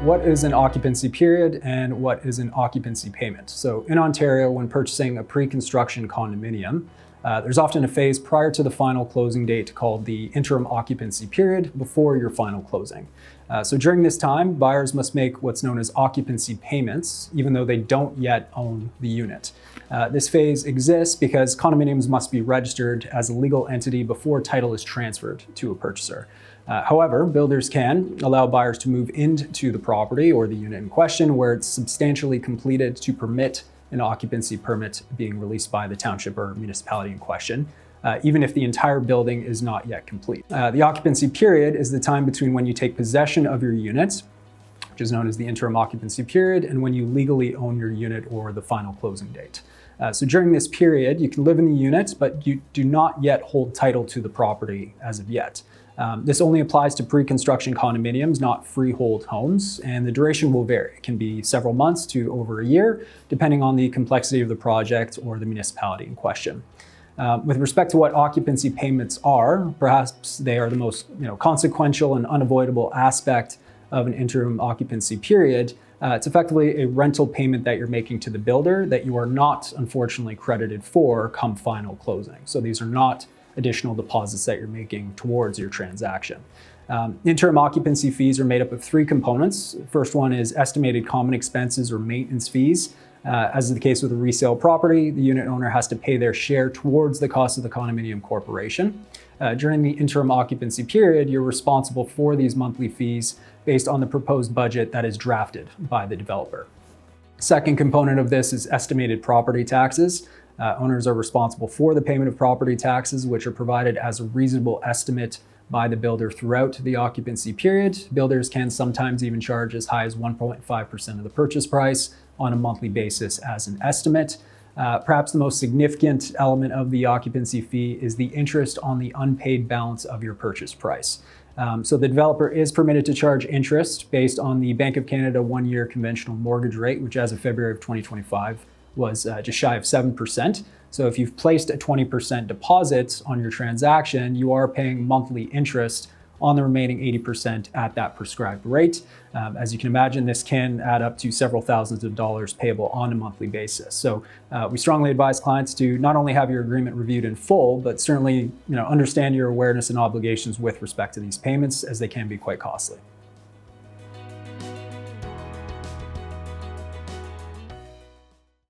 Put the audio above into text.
What is an occupancy period and what is an occupancy payment? So in Ontario, when purchasing a pre-construction condominium, there's often a phase prior to the final closing date called the interim occupancy period before your final closing. So during this time, buyers must make what's known as occupancy payments, even though they don't yet own the unit. This phase exists because condominiums must be registered as a legal entity before title is transferred to a purchaser. However, builders can allow buyers to move into the property or the unit in question where it's substantially completed to permit an occupancy permit being released by the township or municipality in question, even if the entire building is not yet complete. The occupancy period is the time between when you take possession of your unit, which is known as the interim occupancy period, and when you legally own your unit or the final closing date. So during this period, you can live in the unit, but you do not yet hold title to the property as of yet. This only applies to pre-construction condominiums, not freehold homes, and the duration will vary. It can be several months to over a year, depending on the complexity of the project or the municipality in question. With respect to what occupancy payments are, perhaps they are the most consequential and unavoidable aspect of an interim occupancy period. It's effectively a rental payment that you're making to the builder that you are not, unfortunately, credited for come final closing. So these are not additional deposits that you're making towards your transaction. Interim occupancy fees are made up of three components. The first one is estimated common expenses or maintenance fees. As is the case with a resale property, the unit owner has to pay their share towards the cost of the condominium corporation. During the interim occupancy period, you're responsible for these monthly fees based on the proposed budget that is drafted by the developer. Second component of this is estimated property taxes. Owners are responsible for the payment of property taxes, which are provided as a reasonable estimate by the builder throughout the occupancy period. Builders can sometimes even charge as high as 1.5% of the purchase price on a monthly basis as an estimate. Perhaps the most significant element of the occupancy fee is the interest on the unpaid balance of your purchase price. So the developer is permitted to charge interest based on the Bank of Canada one-year conventional mortgage rate, which as of February of 2025 was just shy of 7%. So if you've placed a 20% deposit on your transaction, you are paying monthly interest on the remaining 80% at that prescribed rate. As you can imagine, this can add up to several thousands of dollars payable on a monthly basis. So we strongly advise clients to not only have your agreement reviewed in full, but certainly understand your awareness and obligations with respect to these payments, as they can be quite costly.